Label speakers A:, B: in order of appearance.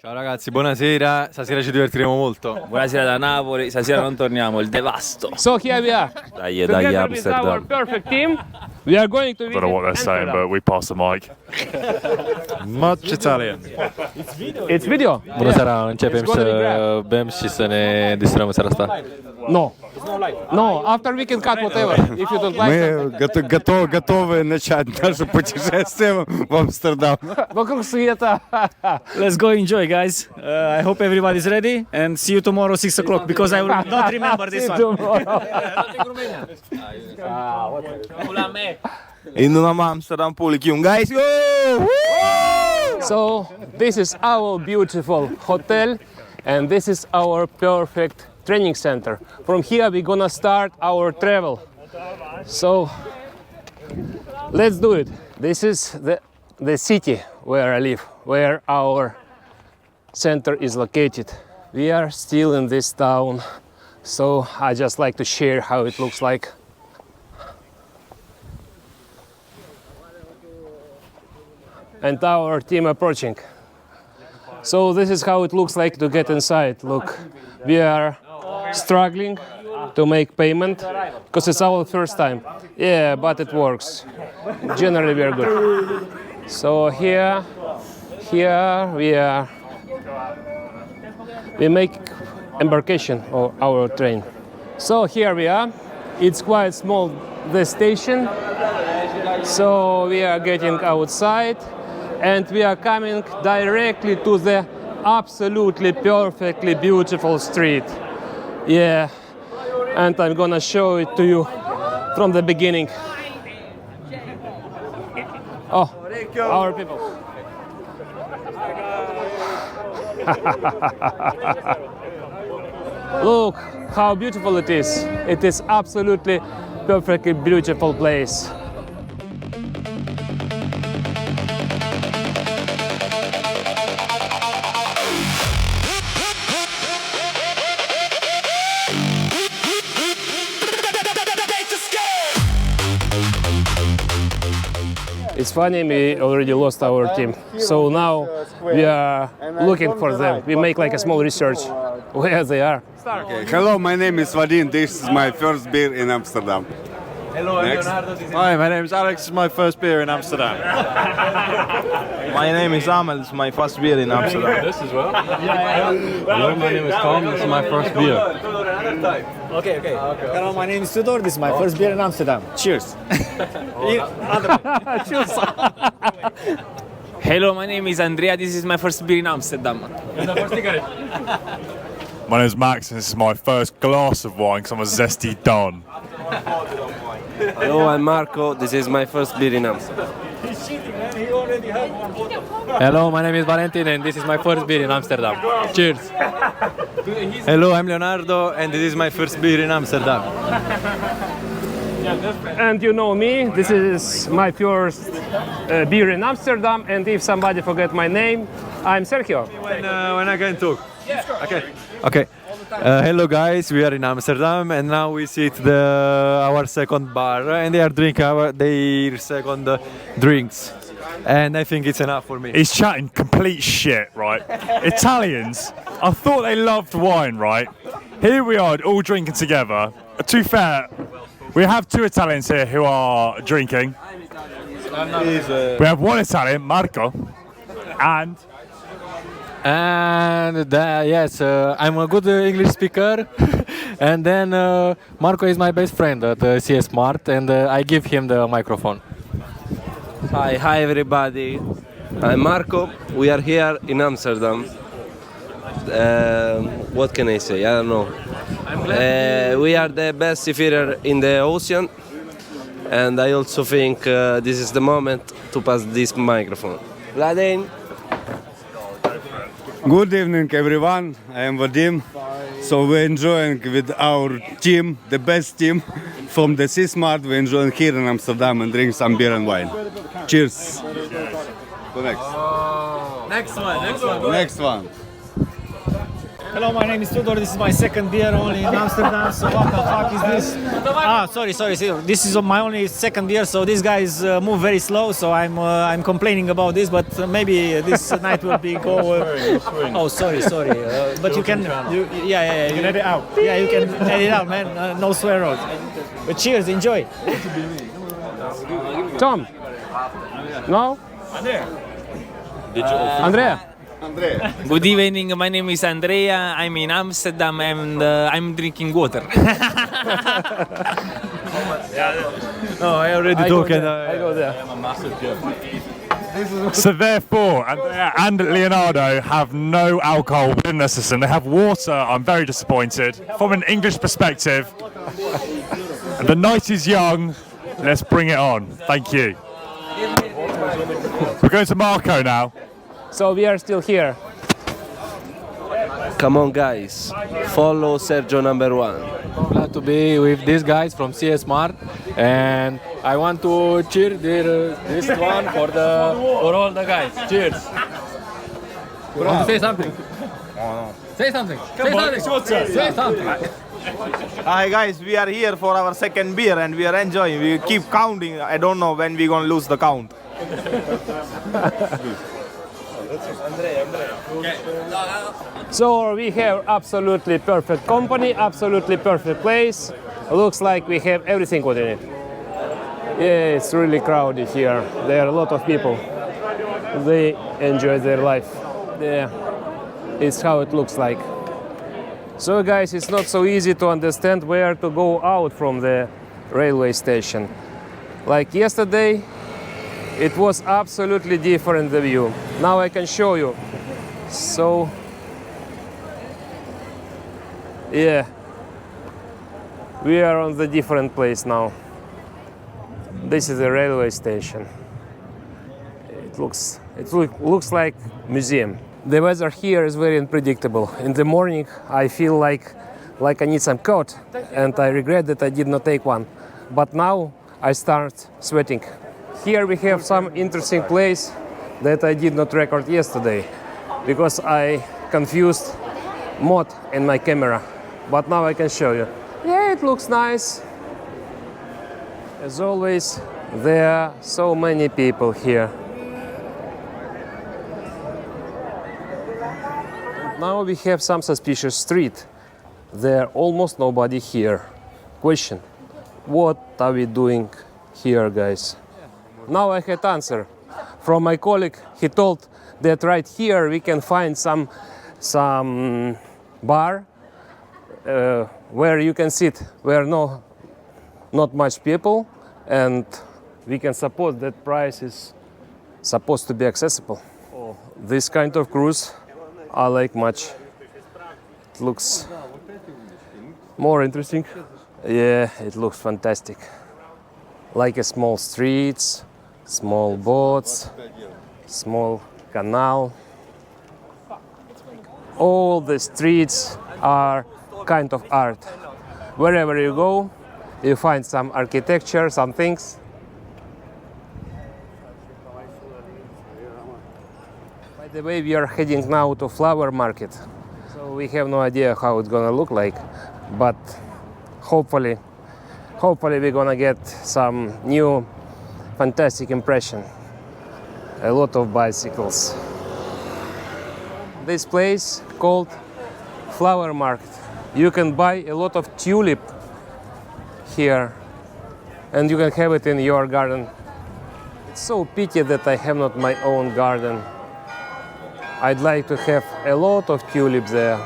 A: Ciao ragazzi, buonasera, stasera ci divertiremo molto.
B: Buonasera da Napoli, stasera non torniamo, il devasto.
C: So here we are.
B: Dai
C: Amsterdam. Our perfect team. We are going to visit
D: I don't know what they're saying, but we pass the mic.
A: Much Italian.
C: It's video.
A: Bună seara, începem să bem și să ne distrăm în seara asta.
C: No. No, after we can cut whatever, if you don't like
E: Мы готовы начать наше путешествие в Амстердам.
C: Вокруг света.
B: Let's go enjoy, guys. I hope everybody's ready and see you tomorrow 6 o'clock because I will not remember this one.
E: Innu Amsterdam puulikiun, guys. Go!
C: So this is our beautiful hotel and this is our perfect training center. From here we're gonna start our travel. So let's do it. This is the city where I live, where our center is located. We are still in this town, so I just like to share how it looks like. And our team approaching. So this is how it looks like to get inside. Look, we are struggling to make payment because it's our first time. Yeah, but it works. Generally, we are good. So here we make embarkation of our train. So here we are. It's quite small, the station. So we are getting outside and we are coming directly to the absolutely perfectly beautiful street. Yeah, and I'm gonna show it to you from the beginning. Oh, our people. Look how beautiful it is. It is absolutely perfectly beautiful place. It's funny, we already lost our team. So now we are looking for them. We make like a small research where they are.
E: Okay. Hello, my name is Vadim. This is my first beer in Amsterdam.
A: Hello, I'm Leonardo. Hi, my name is Alex. This is my first beer in Amsterdam.
F: My name is Amel. It's my first beer in Amsterdam.
A: This as well? Hello, my name is Tom. This is my first beer.
F: Okay.
G: Hello, my name is Tudor. This is my first beer in Amsterdam. Cheers.
B: Hello, my name is Andrea. This is my first beer in Amsterdam.
D: My name is Max, and this is my first glass of wine because I'm a zesty Don.
F: Hello, I'm Marco. This is my first beer in Amsterdam.
A: Hello, my name is Valentin and this is my first beer in Amsterdam. Cheers. Hello, I'm Leonardo and this is my first beer in Amsterdam.
C: And you know me, this is my first beer in Amsterdam, and if somebody forget my name, I'm Sergio.
A: When I can talk. Okay. Hello guys, we are in Amsterdam and now we sit our second bar and they are drinking their second drinks. And I think it's enough for me.
D: He's chatting complete shit, right? Italians, I thought they loved wine, right? Here we are all drinking together. To be fair, we have two Italians here who are drinking. We have one Italian, Marco, and
A: yes, I'm a good English speaker. And then Marco is my best friend at CSMART and I give him the microphone.
F: Hi everybody. I'm Marco. We are here in Amsterdam. What can I say? I don't know. We are the best seafarer in the ocean, and I also think this is the moment to pass this microphone. Vladin.
E: Good evening, everyone. I am Vadim. So we're enjoying with our team, the best team from the CSMART. We're enjoying here in Amsterdam and drink some beer and wine. Cheers. Go next.
A: Next one.
E: Next one.
G: Hello, my name is Tudor. This is my second beer only in Amsterdam. So what the fuck is this? Sorry. This is my only second beer. So these guys move very slow. So I'm complaining about this, but maybe this night will be go. Oh, sorry. But you can, you can edit out. Yeah, you can edit out, man. No swear words. But cheers, enjoy.
C: Tom? No? Andrea?
H: Good evening, my name is Andrea. I'm in Amsterdam and I'm drinking water.
A: No, I already took it.
C: I go there.
D: So therefore, Andrea and Leonardo have no alcohol within their system. They have water. I'm very disappointed. From an English perspective, the night is young. Let's bring it on. Thank you. We're going to Marco now.
C: So we are still here.
F: Come on, guys. Follow Sergio number 1.
I: Glad to be with these guys from CSMART, and I want to cheer this one for all the guys. Cheers! You want to say something? Say something! Say something!
J: Hi guys, we are here for our second beer and we are enjoying. We keep counting. I don't know when we're gonna lose the count.
C: So we have absolutely perfect company, absolutely perfect place. Looks like we have everything what we need. Yeah, it's really crowded here. There are a lot of people. They enjoy their life. Yeah, it's how it looks like. So guys, it's not so easy to understand where to go out from the railway station. Like yesterday, it was absolutely different the view. Now I can show you. So, yeah, we are on the different place now. This is the railway station. It looks like museum. The weather here is very unpredictable. In the morning, I feel like I need some coat, and I regret that I did not take one. But now I start sweating. Here we have some interesting place that I did not record yesterday because I confused mode in my camera. But now I can show you. Yeah, it looks nice. As always, there are so many people here. Now we have some suspicious street. There almost nobody here. Question: what are we doing here, guys? Now I had answer from my colleague. He told that right here we can find some bar where you can sit, where not much people, and we can suppose that price is supposed to be accessible. Oh, this kind of cruise I like much. It looks more interesting. Yeah, it looks fantastic. Like a small streets, small boats, small canal. All the streets are kind of art. Wherever you go, you find some architecture, some things. By the way, we are heading now to flower market. So we have no idea how it's gonna look like, but hopefully we're gonna get some new fantastic impression. A lot of bicycles. This place called Flower Market. You can buy a lot of tulip here and you can have it in your garden. It's so pity that I have not my own garden. I'd like to have a lot of tulips there.